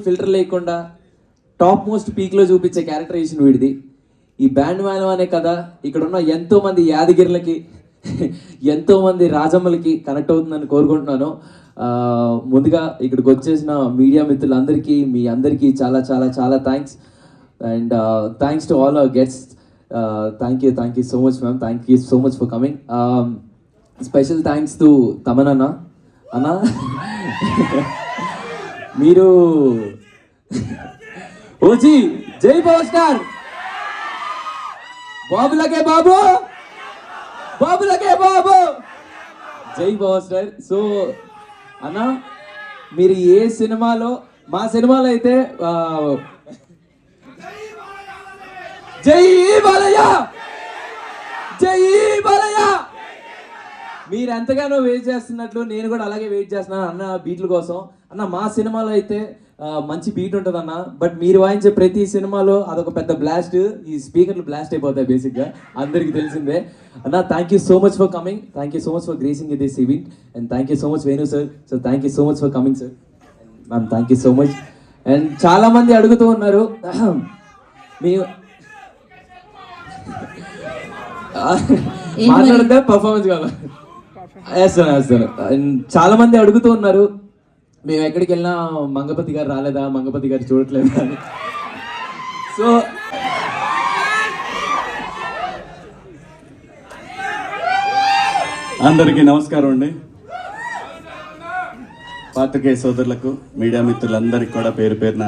Filter లేకుండా top most పీక్లో చూపించే characterisation వీడిది. ఈ బ్యాండ్ మేళం అనే కథ ఇక్కడ ఉన్న ఎంతో మంది యాదగిరిలకి ఎంతో మంది రాజమ్మలకి కనెక్ట్ అవుతుందని కోరుకుంటున్నాను. ముందుగా ఇక్కడికి వచ్చేసిన మీడియా మిత్రులందరికీ మీ అందరికీ చాలా చాలా చాలా thanks. And thanks to all our guests. Thank you so much ma'am. Thank you so much for coming. Special thanks to Thaman అన్న మీరు ఓజీ జై పవర్ స్టార్ బాబులకే బాబు జై పవర్ స్టార్. సో అన్న మీరు ఏ సినిమాలో, మా సినిమాలో అయితే జై బాలయ్య మీరు ఎంతగానో వెయిట్ చేస్తున్నట్లు నేను కూడా అలాగే వెయిట్ చేస్తున్నాను అన్న బీట్ల కోసం. అన్న మా సినిమాలో అయితే మంచి బీట్ ఉంటుంది అన్న, బట్ మీరు వాయించే ప్రతి సినిమాలో అదొక పెద్ద బ్లాస్ట్. ఈ స్పీకర్లు బ్లాస్ట్ అయిపోతాయి బేసిక్గా, అందరికీ తెలిసిందే. అన్న thank you so much for coming, thank you so much for gracing this event, and thank you so much Venu sir. So thank you so much for coming sir. Ma'am thank you so much. And చాలా మంది అడుగుతూ ఉన్నారు మీ మాట్లాడితే performance కావాలి. వేస్తాను. చాలా మంది అడుగుతూ ఉన్నారు మేము ఎక్కడికి వెళ్ళినా మంగపతి గారు రాలేదా, మంగపతి గారు చూడట్లేదా అని. సో అందరికీ నమస్కారం అండి. పాత్రికేయ సోదరులకు, మీడియా మిత్రులందరికీ కూడా పేరు పేరున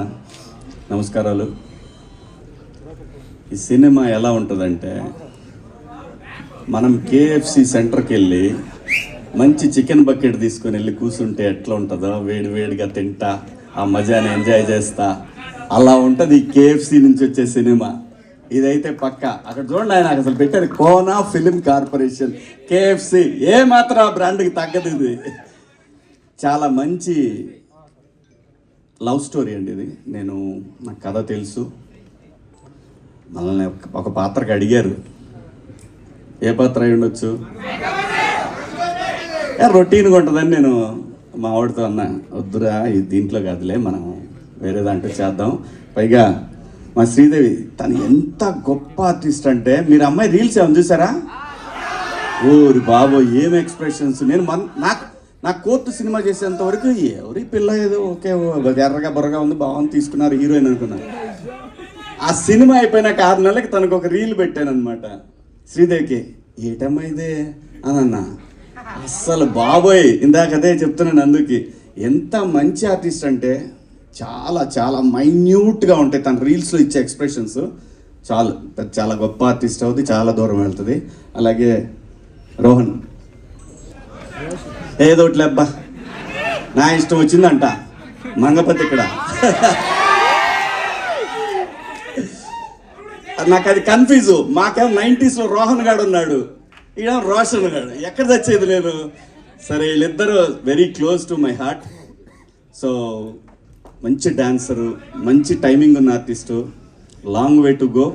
నమస్కారాలు. ఈ సినిమా ఎలా ఉంటుందంటే, మనం కేఎఫ్సి సెంటర్కి వెళ్ళి మంచి చికెన్ బకెట్ తీసుకొని వెళ్ళి కూర్చుంటే ఎట్లా ఉంటుందో, వేడిగా తింటా ఆ మజాని ఎంజాయ్ చేస్తా, అలా ఉంటుంది ఈ కేఎఫ్సి నుంచి వచ్చే సినిమా. ఇదైతే పక్క. అక్కడ చూడండి, ఆయన అసలు పెట్టారు కోనా ఫిలిం కార్పొరేషన్ కేఎఫ్సి. ఏ మాత్రం ఆ బ్రాండ్కి తగ్గదు. ఇది చాలా మంచి లవ్ స్టోరీ అండి. ఇది నాకు కథ తెలుసు. మనల్ని ఒక పాత్రకి అడిగారు, ఏ పాత్ర అయి ఉండొచ్చు, రొటీన్గా ఉంటుందని నేను మా ఆవిడతో అన్నా, వద్దురా ఇది దీంట్లో కాదులే, మనం వేరే దాంట్లో చేద్దాం. పైగా మా శ్రీదేవి తను ఎంత గొప్ప ఆర్టిస్ట్ అంటే, మీరు అమ్మాయి రీల్స్ ఏమైనా చూసారా? ఓరి బాబో ఏం ఎక్స్ప్రెషన్స్. నాకు కోర్టు సినిమా చేసేంత వరకు ఎవరి పిల్ల ఏదో ఓకే ఎర్రగా బొర్రగా ఉంది, బాగుంది, తీసుకున్నారు హీరోయిన్ అనుకున్నాను. ఆ సినిమా అయిపోయినాక 6 నెలలకి తనకు ఒక రీల్ పెట్టాను అనమాట. శ్రీదేవికి ఏటమ్మా ఇదే అని అన్నా. అస్సలు బాబోయ్, ఇందాక అదే చెప్తున్నాను. అందుకే ఎంత మంచి ఆర్టిస్ట్ అంటే చాలా చాలా మైన్యూట్గా ఉంటాయి తన రీల్స్లో ఇచ్చే ఎక్స్ప్రెషన్స్. చాలా గొప్ప ఆర్టిస్ట్ అవుతుంది, చాలా దూరం వెళ్తుంది. అలాగే రోహన్ ఏదోట్లే అబ్బా, నా ఇష్టం వచ్చిందంట మంగపతి ఇక్కడ. నాకు అది కన్ఫ్యూజు. మాకేమో 90s రోహన్ గాడు ఉన్నాడు, ఈడ రోషన్ గాడు, ఎక్కడ తెచ్చేది లేదు. సరే వీళ్ళిద్దరూ very close to my heart. So మంచి డాన్సరు, మంచి టైమింగ్ ఉన్న artist, long way to go.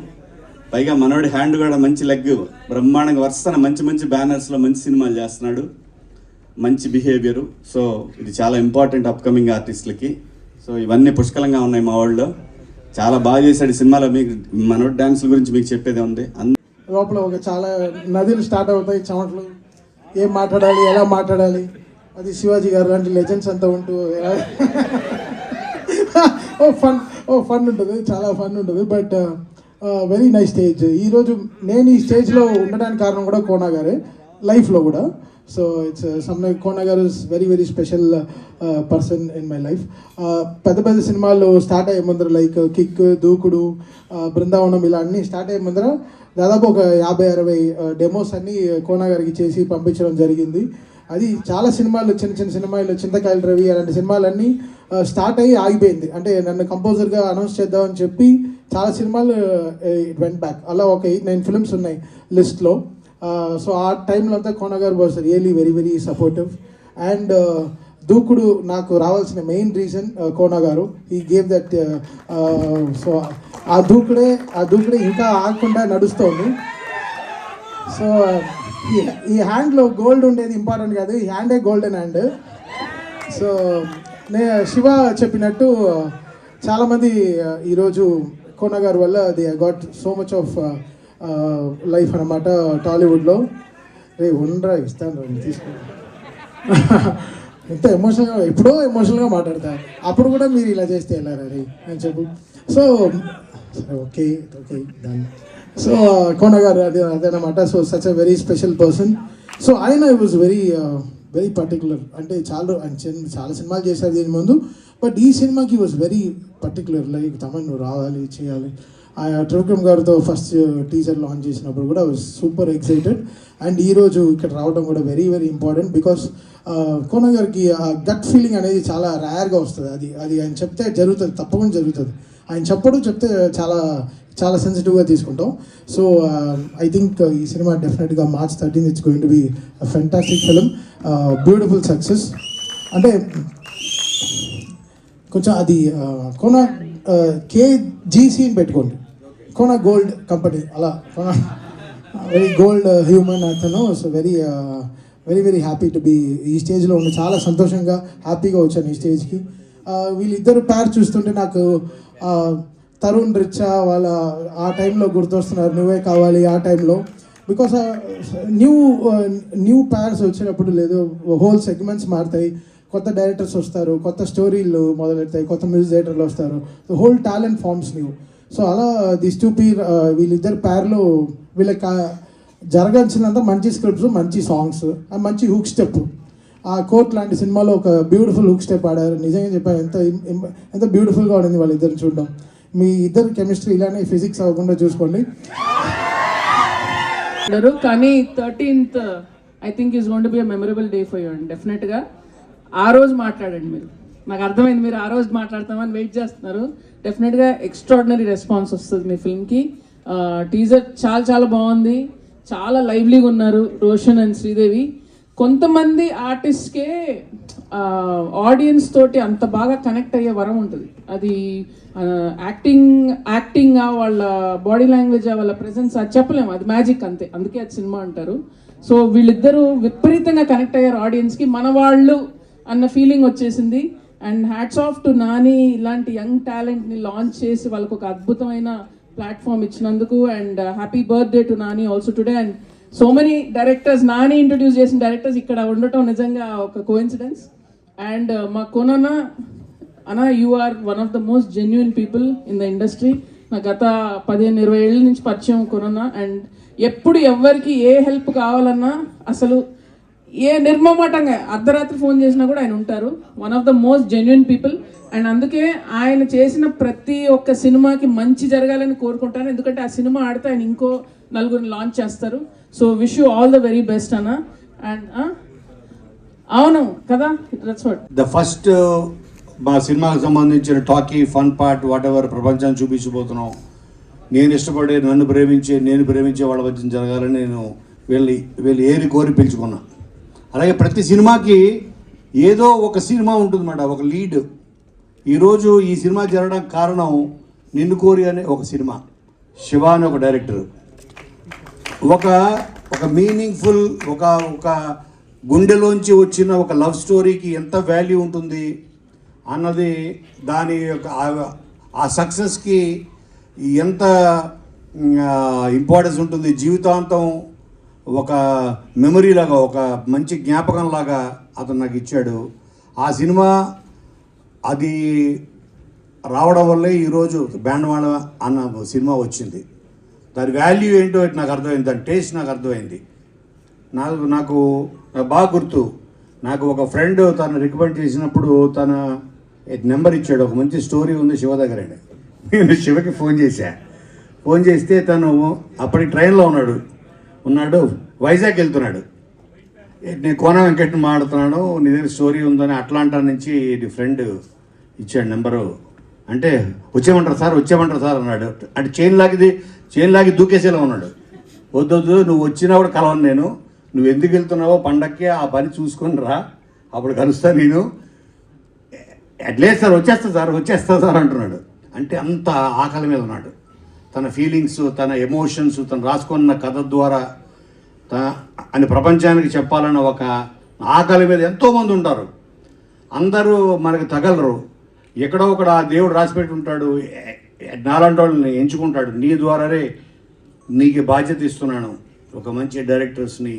పైగా మనోడి హ్యాండ్ కూడా మంచి లెగ్, బ్రహ్మాండంగా వరుసన మంచి బ్యానర్స్లో మంచి సినిమాలు చేస్తున్నాడు, మంచి బిహేవియరు. సో ఇది చాలా ఇంపార్టెంట్ అప్కమింగ్ ఆర్టిస్టులకి. సో ఇవన్నీ పుష్కలంగా ఉన్నాయి మా వాళ్ళు. చాలా బాగా చేశాడు ఈ సినిమాలో. మీకు మనోడి డాన్సుల గురించి మీకు చెప్పేదే ఉంది. లోపల ఒక చాలా నదులు స్టార్ట్ అవుతాయి, చెమటలు, ఏం మాట్లాడాలి, ఎలా మాట్లాడాలి, అది శివాజీ గారు లాంటి లెజెండ్స్ అంతా ఉంటూ ఫన్ ఉంటుంది, చాలా ఫన్ ఉంటుంది. But very nice stage. ఈరోజు నేను ఈ స్టేజ్లో ఉండడానికి కారణం కూడా కోనా గారే, లైఫ్లో కూడా. సో ఇట్స్ కోనా గారు is very special person in my life. పెద్ద సినిమాలు స్టార్ట్ అయ్యే ముందర లైక్ కిక్, దూకుడు, బృందావనం ఇలా అన్నీ స్టార్ట్ అయ్యే ముందర దాదాపు ఒక 50-60 డెమోస్ అన్నీ కోనా గారికి చేసి పంపించడం జరిగింది. అది చాలా సినిమాలు, చిన్న సినిమాలు, చింతకాయల రవి అలాంటి సినిమాలన్నీ స్టార్ట్ అయ్యి ఆగిపోయింది. అంటే నన్ను కంపోజర్గా అనౌన్స్ చేద్దామని చెప్పి చాలా సినిమాలు ఇట్ వెంట్ బ్యాక్. అలా ఒక 8-9 ఫిల్మ్స్ ఉన్నాయి లిస్ట్లో. సో ఆ టైంలో అంతా కోనా గారు was really very supportive. And దూకుడు నాకు రావాల్సిన మెయిన్ రీజన్ కోనా గారు. ఈ గేవ్ దట్. సో ఆ దూకుడే ఇంకా ఆగకుండా నడుస్తోంది. సో ఈ హ్యాండ్లో గోల్డ్ ఉండేది ఇంపార్టెంట్ కాదు, ఈ హ్యాండే గోల్డెన్ హ్యాండ్. సో శివ చెప్పినట్టు చాలామంది ఈరోజు కోన గారి వల్ల they got so much of life అనమాట టాలీవుడ్లో. రే ఉండరా ఇస్తాను తీసుకో. ఎంత ఎమోషనల్గా ఎప్పుడో ఎమోషనల్గా మాట్లాడతా, అప్పుడు కూడా మీరు ఇలా చేస్తే వెళ్ళారా రే అని చెప్పు. So okay okay done. So Kona గారు అదేనమాట. So such a very special person. So ఆయన వాజ్ వెరీ పర్టికులర్. అంటే చాలా సినిమాలు చేశారు దీని ముందు, బట్ ఈ సినిమాకి was very particular. Like Thaman నువ్వు రావాలి చేయాలి. త్రివిక్రమ్ గారితో ఫస్ట్ టీజర్ లాంచ్ చేసినప్పుడు కూడా వాజ్ సూపర్ ఎక్సైటెడ్. అండ్ ఈరోజు ఇక్కడ రావడం కూడా వెరీ వెరీ ఇంపార్టెంట్, బికాస్ కోన గారికి ఆ గట్ ఫీలింగ్ అనేది చాలా రేర్గా వస్తుంది. అది ఆయన చెప్తే జరుగుతుంది, తప్పకుండా జరుగుతుంది. ఆయన చెప్తే చాలా చాలా సెన్సిటివ్గా తీసుకుంటాం. సో ఐ థింక్ ఈ సినిమా డెఫినెట్గా March 13 it's going to be fantastic film, beautiful success. అంటే కొంచెం అది కోన KGC అని పెట్టుకోండి, కోన గోల్డ్ కంపెనీ, అలా కోన వెరీ గోల్డ్ హ్యూమన్ అతను. So very very happy to be ఈ స్టేజ్లో ఉండి, చాలా సంతోషంగా హ్యాపీగా వచ్చాను ఈ స్టేజ్కి. వీళ్ళిద్దరు పేరు చూస్తుంటే నాకు తరుణ్ రిచా వాళ్ళ ఆ టైంలో గుర్తొస్తున్నారు, నువ్వే కావాలి ఆ టైంలో. బికాస్ న్యూ పేర్స్ వచ్చినప్పుడు లేదు, హోల్ సెగ్మెంట్స్ మారుతాయి, కొత్త డైరెక్టర్స్ వస్తారు, కొత్త స్టోరీలు మొదలెడతాయి, కొత్త మ్యూజిక్ డైరెక్టర్లు వస్తారు, whole talent forms new. So అలా దిస్ టూ పీర్ వీళ్ళిద్దరు పేర్లు వీళ్ళకి జరగాల్సినంత మంచి స్క్రిప్ట్స్, మంచి సాంగ్స్, మంచి హుక్ స్టెప్. ఆ కోర్ట్ లాంటి సినిమాలో ఒక బ్యూటిఫుల్ హుక్ స్టెప్ ఆడారు. నిజంగా చెప్పాను, ఎంత బ్యూటిఫుల్గా ఉండింది వాళ్ళిద్దరు చూడడం. మీ ఇద్దరు కెమిస్ట్రీ ఇలానే ఫిజిక్స్ అవ్వకుండా చూసుకోండి. కానీ 13th I think is going to be a memorable day for you and డెఫినెట్గా ఆ రోజు మాట్లాడండి మీరు. నాకు అర్థమైంది మీరు ఆ రోజు మాట్లాడతామని వెయిట్ చేస్తున్నారు. డెఫినెట్గా ఎక్స్ట్రాడినరీ రెస్పాన్స్ వస్తుంది మీ ఫిల్మ్కి. టీజర్ చాలా చాలా బాగుంది, చాలా లైవ్లీగా ఉన్నారు రోషన్ అండ్ శ్రీదేవి. కొంతమంది ఆర్టిస్ట్కే ఆడియన్స్ తోటి అంత బాగా కనెక్ట్ అయ్యే వరం ఉంటుంది. అది యాక్టింగ్ వాళ్ళ బాడీ లాంగ్వేజ్, వాళ్ళ ప్రెజెన్స్, అది చెప్పలేము, అది మ్యాజిక్ అంతే. అందుకే అది సినిమా అంటారు. సో వీళ్ళిద్దరూ విపరీతంగా కనెక్ట్ అయ్యారు ఆడియన్స్కి, మన వాళ్ళు అన్న ఫీలింగ్ వచ్చేసింది. And hats off to Nani, ఇలాంటి యంగ్ టాలెంట్ని లాంచ్ చేసి వాళ్ళకు ఒక అద్భుతమైన ప్లాట్ఫామ్ ఇచ్చినందుకు. And happy birthday to Nani also today. And so many directors, Nani introduce చేసిన డైరెక్టర్స్ ఇక్కడ ఉండటం నిజంగా ఒక కోఇన్సిడెన్స్. అండ్ మా కోనన్న అన్న, you are one of the most genuine people in the industry. నా గత 15-20 ఏళ్ళ నుంచి పరిచయం కోనన్న. అండ్ ఎప్పుడు ఎవరికి ఏ హెల్ప్ కావాలన్నా అసలు ఏ నిర్మమాటంగా అర్ధరాత్రి ఫోన్ చేసినా కూడా ఆయన ఉంటారు. One of the most genuine people. And అందుకే ఆయన చేసిన ప్రతి ఒక్క సినిమాకి మంచి జరగాలని కోరుకుంటాను, ఎందుకంటే ఆ సినిమా ఆడితే ఆయన ఇంకో నలుగురిని లాంచ్ చేస్తారు. So wish you all the very best అన్న. అండ్ అవును కదా, దట్స్ వాట్ ద ఫస్ట్ మా సినిమాకు సంబంధించిన talkie fun part whatever ప్రపంచాన్ని చూపించబోతున్నాం. నేను ఇష్టపడే, నన్ను ప్రేమించే వాళ్ళ మధ్య జరగాలని నేను వీళ్ళు ఏరి కోరి పిలుచుకున్నా. అలాగే ప్రతి సినిమాకి ఏదో ఒక సినిమా ఉంటుందన్నమాట, ఒక లీడ్. ఈరోజు ఈ సినిమా జరగడానికి కారణం నిన్ను కోరి అనే ఒక సినిమా. శివ అనే ఒక డైరెక్టర్ ఒక మీనింగ్ఫుల్, ఒక గుండెలోంచి వచ్చిన ఒక లవ్ స్టోరీకి ఎంత వాల్యూ ఉంటుంది అన్నది, దాని యొక్క ఆ సక్సెస్కి ఎంత ఇంపార్టెన్స్ ఉంటుంది, జీవితాంతం ఒక మెమరీలాగా, ఒక మంచి జ్ఞాపకంలాగా అతను నాకు ఇచ్చాడు. ఆ సినిమా అది రావడం వల్లే ఈరోజు బ్యాండ్వాళ అన్న సినిమా వచ్చింది. దాని వాల్యూ ఏంటో నాకు అర్థమైంది, దాని టేస్ట్ నాకు అర్థమైంది. నాకు బాగా గుర్తు, నాకు ఒక ఫ్రెండ్ తను రికమెండ్ చేసినప్పుడు తన నెంబర్ ఇచ్చాడు. ఒక మంచి స్టోరీ ఉంది శివ దగ్గర అండి. నేను శివకి ఫోన్ చేస్తే తను అప్పటికి ట్రైన్లో ఉన్నాడు, వైజాగ్ వెళ్తున్నాడు. నేను కోన వెంకట్ని మాట్లాడుతున్నాను, నీ దగ్గర స్టోరీ ఉందని అట్లాంటా నుంచి నీ ఫ్రెండ్ ఇచ్చాడు నెంబరు. అంటే వచ్చేయమంటారు సార్ అన్నాడు. అంటే చైన్ లాగి దూకేసేలా ఉన్నాడు. వద్దు నువ్వు వచ్చినా కూడా కలవను నేను, నువ్వు ఎందుకు వెళ్తున్నావో పండక్కి ఆ పని చూసుకొని రా, అప్పుడు కలుస్తా నేను. లేదు సార్ వచ్చేస్తా సార్ అంటున్నాడు. అంటే అంత ఆకలి మీద ఉన్నాడు. తన ఫీలింగ్స్, తన ఎమోషన్స్, తను రాసుకున్న కథ ద్వారా అని ప్రపంచానికి చెప్పాలన్న ఒక ఆకలి మీద ఎంతోమంది ఉంటారు. అందరూ మనకు తగలరు. ఎక్కడో ఒకడు ఆ దేవుడు రాసిపెట్టి ఉంటాడు, నాలాంటి వాళ్ళని ఎంచుకుంటాడు. నీ ద్వారానే నీకు బాధ్యత ఇస్తున్నాను, ఒక మంచి డైరెక్టర్స్ని,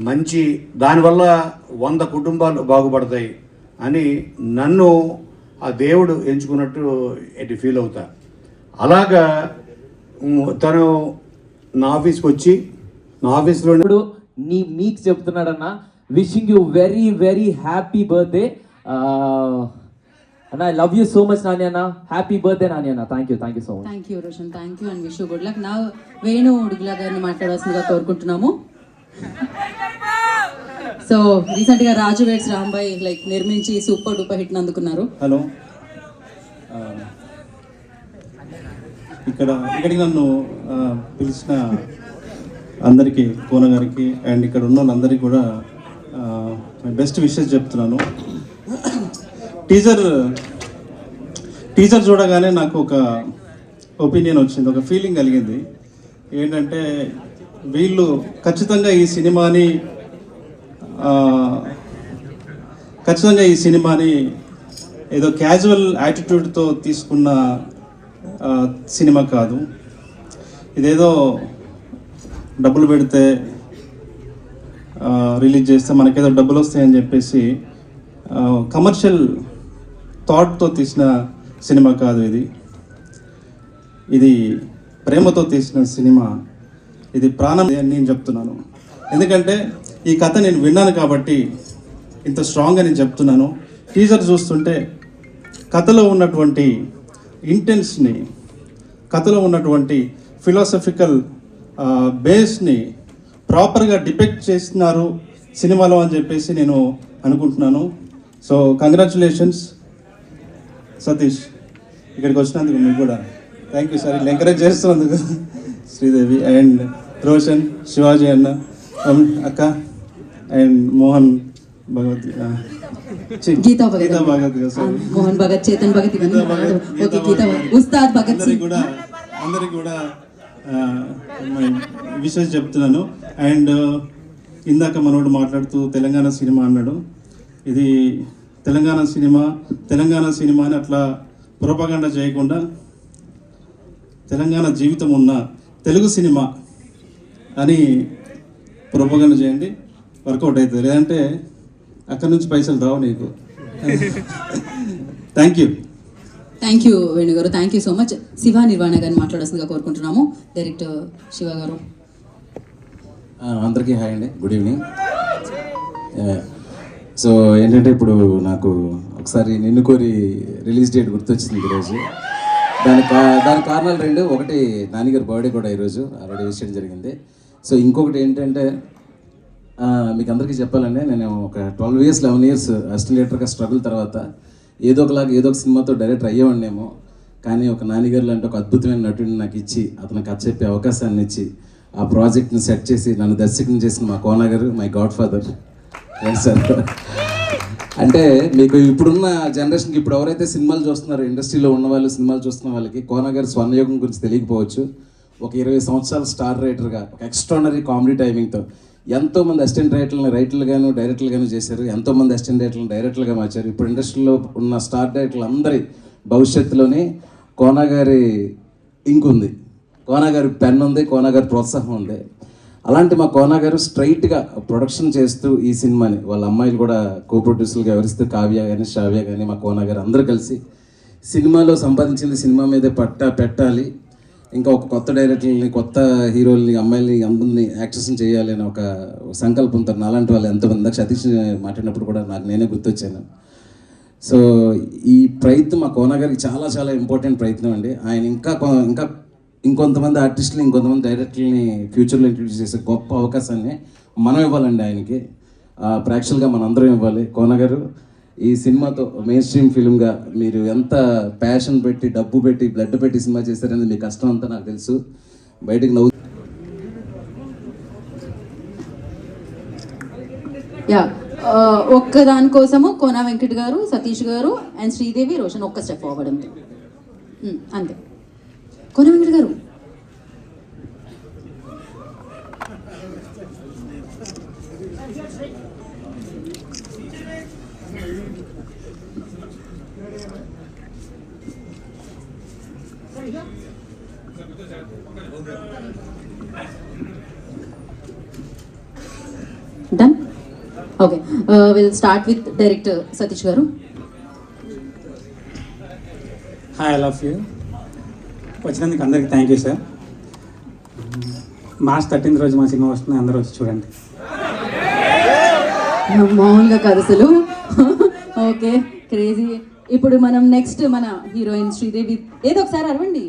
మంచి దానివల్ల 100 కుటుంబాలు బాగుపడతాయి అని నన్ను ఆ దేవుడు ఎంచుకున్నట్టు ఎటు ఫీల్ అవుతా. అలాగా తను నా ఆఫీస్కి వచ్చి నా ఆఫీస్లో ఇప్పుడు మీకు చెప్తున్నాడన్న, wishing you very very happy birthday అన్న. I love you so much Nani అన్న. హ్యాపీ బర్త్డే నాని అన్న. Thank you so much. Thank you Roshan, thank you and wish you good luck. నా వేణు ఉడుగులా గారిని మాట్లాడాల్సిందిగా కోరుకుంటున్నాము. సో రీసెంట్ గా రాజు వెడ్స్ రాంబాయ్ లైక్ నిర్మించి సూపర్ డూపర్ హిట్ అందుకున్నారు. హలో, ఇక్కడికి నన్ను పిలిచిన అందరికీ, కోన గారికి అండ్ ఇక్కడ ఉన్న వాళ్ళందరికీ కూడా బెస్ట్ విషెస్ చెప్తున్నాను. టీజర్ చూడగానే నాకు ఒక ఒపీనియన్ వచ్చింది, ఒక ఫీలింగ్ కలిగింది. ఏంటంటే వీళ్ళు ఖచ్చితంగా ఈ సినిమాని ఏదో క్యాజువల్ యాటిట్యూడ్తో తీసుకున్న సినిమా కాదు. ఇదేదో డబ్బులు పెడితే రిలీజ్ చేస్తే మనకేదో డబ్బులు వస్తాయని చెప్పేసి కమర్షియల్ థాట్తో తీసిన సినిమా కాదు ఇది ప్రేమతో తీసిన సినిమా. ఇది ప్రాణం అని నేను చెప్తున్నాను. ఎందుకంటే ఈ కథ నేను విన్నాను కాబట్టి ఇంత స్ట్రాంగ్గా నేను చెప్తున్నాను. టీజర్ చూస్తుంటే కథలో ఉన్నటువంటి ఇంటెన్స్ని, కథలో ఉన్నటువంటి ఫిలాసఫికల్ బేస్ని ప్రాపర్గా డిపెక్ట్ చేస్తున్నారు సినిమాలో అని చెప్పేసి నేను అనుకుంటున్నాను. సో కంగ్రాచులేషన్స్ సతీష్, ఇక్కడికి వచ్చినందుకు మీకు కూడా థ్యాంక్ యూ సార్. ఇలా ఎంకరేజ్ చేస్తున్నందుకు శ్రీదేవి అండ్ రోషన్, శివాజీ అన్న, అక్క అండ్ మోహన్ భగవత్, గీతా భగత్, సారీ మోహన్ భగత్, చేతన్ భగత్, ఉస్తాద్ భగత్ సింగ్, అందరికి కూడా విషెస్ చెప్తున్నాను. అండ్ ఇందాక మనోడు మాట్లాడుతూ తెలంగాణ సినిమా అన్నాడు. ఇది తెలంగాణ సినిమా అని అట్లా ప్రొపగండా చేయకుండా తెలంగాణ జీవితం ఉన్న తెలుగు సినిమా అని ప్రొపగండా చేయండి, వర్కౌట్ అవుతుంది. లేదంటే అక్కడి నుంచి పైసలు రావు నీకు. థ్యాంక్ యూ వేణు గారు, thank you so much. Shiva Nirvana గారిని మాట్లాడాల్సిందిగా కోరుకుంటున్నాము. డైరెక్టర్ శివ గారు. అందరికీ హాయ్ అండి, గుడ్ ఈవినింగ్. సో ఏంటంటే ఇప్పుడు నాకు ఒకసారి నిన్ను కోరి రిలీజ్ డేట్ గుర్తొచ్చింది ఈరోజు. దానికి కారణాలు 2. ఒకటి నాన్నగారి బర్త్డే కూడా ఈరోజు ఆల్రెడీ విష్ చేయడం జరిగింది. సో ఇంకొకటి ఏంటంటే మీకు అందరికీ చెప్పాలంటే నేను ఒక 12 years 11 years అసిస్టెంట్ డైరెక్టర్గా స్ట్రగుల్ తర్వాత ఏదో ఒక సినిమాతో డైరెక్టర్ అయ్యేవాడినేమో. కానీ ఒక నాన్నగారు లాంటి ఒక అద్భుతమైన నటుడిని నాకు ఇచ్చి, అతను కథ చెప్పే అవకాశాన్ని ఇచ్చి, ఆ ప్రాజెక్ట్ని సెట్ చేసి నన్ను దర్శకం చేసిన మా కోన గారు, మై గాడ్ ఫాదర్ సార్. అంటే మీకు ఇప్పుడున్న జనరేషన్కి ఇప్పుడు ఎవరైతే సినిమాలు చూస్తున్నారో, ఇండస్ట్రీలో ఉన్న వాళ్ళు సినిమాలు చూస్తున్న వాళ్ళకి కోన గారి స్వర్ణయుగం గురించి తెలియకపోవచ్చు. ఒక 20 సంవత్సరాలు స్టార్ రైటర్గా, ఒక ఎక్స్ట్రానరీ కామెడీ టైమింగ్తో ఎంతోమంది అసిస్టెంట్ రైటర్లుగాను డైరెక్టర్లుగాను చేశారు. ఎంతోమంది అసిస్టెంట్ రైటర్లను డైరెక్టర్లుగా మార్చారు. ఇప్పుడు ఇండస్ట్రీలో ఉన్న స్టార్ డైరెక్టర్లు అందరి భవిష్యత్తులోనే కోన గారి ఇంక్ ఉంది, కోన గారి పెన్ ఉంది, కోన గారి ప్రోత్సాహం ఉంది. అలాంటి మా కోన గారు స్ట్రైట్గా ప్రొడక్షన్ చేస్తూ ఈ సినిమాని వాళ్ళ అమ్మాయిలు కూడా కో ప్రొడ్యూసర్గా వివరిస్తూ, కావ్య కానీ శ్రావ్య కానీ మా కోన గారు అందరూ కలిసి సినిమాలో సంపాదించింది సినిమా మీదే పెట్టాలి, ఇంకా ఒక కొత్త డైరెక్టర్ని, కొత్త హీరోల్ని, అమ్మాయిల్ని, అందరినీ యాక్టర్స్ని చేయాలి అని ఒక సంకల్పంతో అలాంటి వాళ్ళు ఎంతోమంది. సతీష్ మాట్లాడినప్పుడు కూడా నాకు నేనే గుర్తొచ్చాను. సో ఈ ప్రయత్నం మా కోన గారికి చాలా చాలా ఇంపార్టెంట్ ప్రయత్నం అండి. ఆయన ఇంకా ఇంకొంతమంది ఆర్టిస్టులు, ఇంకొంతమంది డైరెక్టర్ని ఫ్యూచర్లో ఇంట్రడ్యూస్ చేసే గొప్ప అవకాశాన్ని మనం ఇవ్వాలండి ఆయనకి. ప్రేక్షకులుగా మనందరం ఇవ్వాలి. కోన గారు ఈ సినిమాతో మెయిన్ స్ట్రీమ్ ఫిల్మ్గా మీరు ఎంత ప్యాషన్ పెట్టి, డబ్బు పెట్టి, బ్లడ్ పెట్టి సినిమా చేశారనేది మీ కష్టం అంతా నాకు తెలుసు. బయటకు నవ్వు ఒక్క దానికోసము కోన వెంకట్ గారు, సతీష్ గారు అండ్ శ్రీదేవి, రోషన్ ఒక్క స్టెప్ ఫార్వర్డ్ అంతే. అంతే. కోన వెంకట్ గారు. Done okay will start with director Satish గారు. Hi, I love you. వచ్చినందుకు అందరికీ thank you sir. March 13th రోజు మా సినిమా వస్తుంది, అందరూ వచ్చి చూడండి. మామూలుగా కాదు అసలు. Okay, crazy. ఇప్పుడు మనం నెక్స్ట్ మన హీరోయిన్ శ్రీదేవి ఏదో ఒకసారి అరవండి.